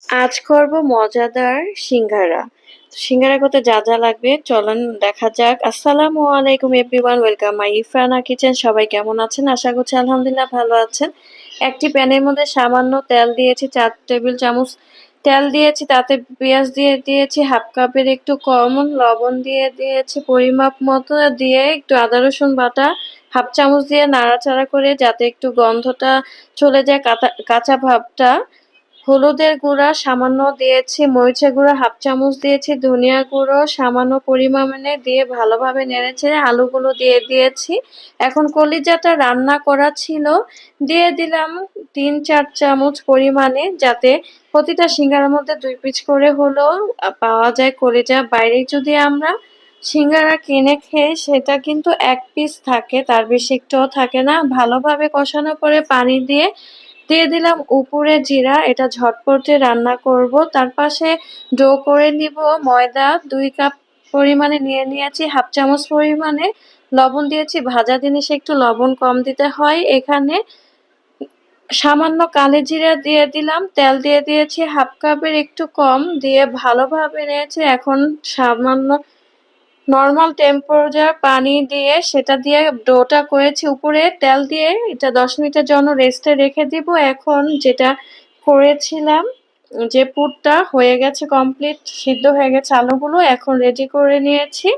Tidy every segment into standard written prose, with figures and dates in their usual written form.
আজ করব মজাদার সিঙ্গারা। সিঙ্গারা করতে যা, যা লাগবে চলেন দেখা যাক। আসসালামু আলাইকুম এভরিওয়ান, ওয়েলকাম মাই ইফরানা কিচেন। সবাই কেমন আছেন? আশা করছি আলহামদুলিল্লাহ ভালো আছেন। একটি প্যানের মধ্যে সামান্য তেল দিয়েছি, ৪ টেবিল চামচ তেল দিয়েছি, তাতে পেঁয়াজ দিয়ে দিয়েছি হাফ কাপের একটু কম, লবণ দিয়ে দিয়েছি পরিমাপ মতো, দিয়ে একটু আদা রসুন বাটা হাফ চামচ দিয়ে নাড়াচাড়া করে যাতে একটু গন্ধটা চলে যায়, কাঁচা ভাবটা। হলুদের গুঁড়া সামান্য দিয়েছি, মরিচের গুঁড়া হাফ চামচ দিয়েছি, ধনিয়া গুঁড়ো সামান্য পরিমাণে দিয়ে ভালোভাবে নেড়েচেড়ে আলুগুলো দিয়ে দিয়েছি। এখন কলিজাটা রান্না করা ছিল, দিয়ে দিলাম ৩-৪ চামচ পরিমাণে, যাতে প্রতিটা সিঙ্গারার মধ্যে ২ পিস করে হলেও পাওয়া যায় কলিজা। বাইরে যদি আমরা সিঙ্গারা কিনে খেয়ে সেটা কিন্তু ১ পিস থাকে, তার বেশি একটুও থাকে না। ভালোভাবে কষানোর পরে পানি দিয়ে দিয়ে দিলাম উপরে জিরা, এটা ঝটপটে রান্না করব। তার পাশে ডো করে নিব ময়দা ২ কাপ পরিমাণে নিয়ে নিয়েছি, হাফ চামচ পরিমাণে লবণ দিয়েছি। ভাজা জিনিসে একটু লবণ কম দিতে হয়। এখানে সামান্য কালো জিরা দিয়ে দিলাম, তেল দিয়ে দিয়েছি হাফ কাপের একটু কম, দিয়ে ভালোভাবে নেড়েছি। এখন সামান্য নরমাল টেম্পারেচার পানি দিয়ে সেটা দিয়ে ডোটা করেছি, উপরে তেল দিয়ে এটা ১০ মিনিটের জন্য রেস্টে রেখে দিব। এখন যেটা করেছিলাম, যে পুরটা হয়ে গেছে কমপ্লিট, সিদ্ধ হয়ে গেছে আলুগুলো, এখন রেডি করে নিয়েছি।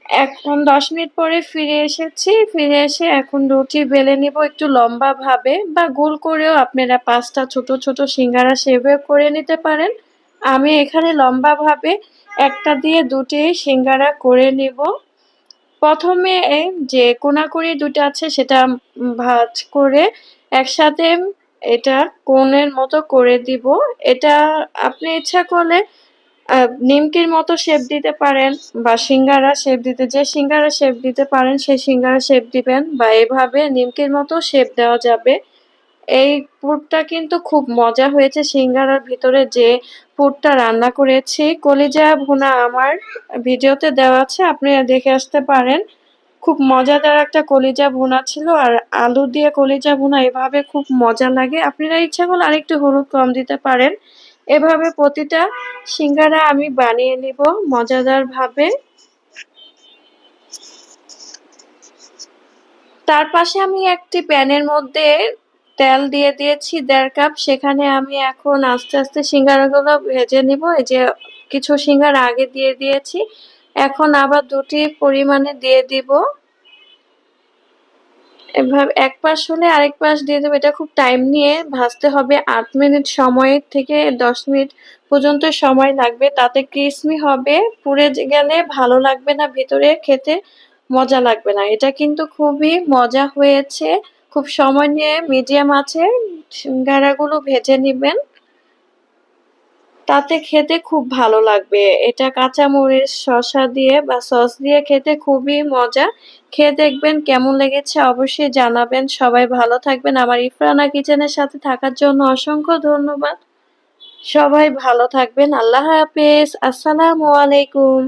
এখন ১০ মিনিট পরে ফিরে এসেছি, ফিরে এসে এখন রুটি বেলে নিব একটু লম্বা ভাবে, বা গোল করেও আপনারা ৫টা ছোট ছোট সিঙ্গারা শেপে করে নিতে পারেন। আমি এখানে লম্বা ভাবে একটা দিয়ে ২টি সিঙ্গারা করে নিব। প্রথমে যে কোনাকুনি ২টা আছে সেটা ভাঁজ করে একসাথে এটা কোণের মতো করে দিব। এটা আপনি ইচ্ছা করলে নিমকির মতো শেপ দিতে পারেন, বা সিঙ্গারা শেপ দিতে, যে সিঙ্গারা শেপ দিতে পারেন সেই সিঙ্গারা শেপ দিবেন, বা এভাবে নিমকির মতো শেপ দেওয়া যাবে। এই পুরটা কিন্তু খুব মজা হয়েছে। সিঙ্গারার ভিতরে যে পুরটা রান্না করেছি, কলিজা ভুনা আমার ভিডিওতে দেওয়া আছে, আপনারা দেখে আসতে পারেন। খুব মজাদার একটা কলিজা ভুনা ছিল, আর আলু দিয়ে কলিজা ভুনা এভাবে খুব মজা লাগে। আপনারা ইচ্ছা করলে আরেকটু হলুদ কম দিতে পারেন। এভাবে প্রতিটা সিঙ্গারা আমি বানিয়ে নিব মজাদার ভাবে। তার পাশে আমি একটি প্যানের মধ্যে তেল দিয়ে দিয়েছি ১.৫ কাপ, সেখানে আমি এখন আস্তে আস্তে সিঙ্গারাগুলো ভেজে নিব। এই যে কিছু সিঙ্গারা আগে দিয়ে দিয়েছি, এখন আবার ২টি পরিমাণে দিয়ে দিব। এভাবে এক পাশ হলে আরেক পাশ দিয়ে দেবো। এটা খুব টাইম নিয়ে ভাজতে হবে, ৮ মিনিট সময় থেকে ১০ মিনিট পর্যন্ত সময় লাগবে, তাতে ক্রিসমি হবে। পুড়ে গেলে ভালো লাগবে না, ভিতরে খেতে মজা লাগবে না। এটা কিন্তু খুবই মজা হয়েছে। খুব সময় নিয়ে মিডিয়াম আঁচে সিঙ্গারাগুলো ভেজে নিবেন, তাতে খেতে খুব ভালো লাগবে। এটা কাঁচামরিচ, শসা দিয়ে বা সস দিয়ে খেতে খুবই মজা। খেয়ে দেখবেন কেমন লেগেছে অবশ্যই জানাবেন। সবাই ভালো থাকবেন। আমার ইফরানা কিচেনের সাথে থাকার জন্য অসংখ্য ধন্যবাদ। সবাই ভালো থাকবেন। আল্লাহ হাফেজ। আসসালামু আলাইকুম।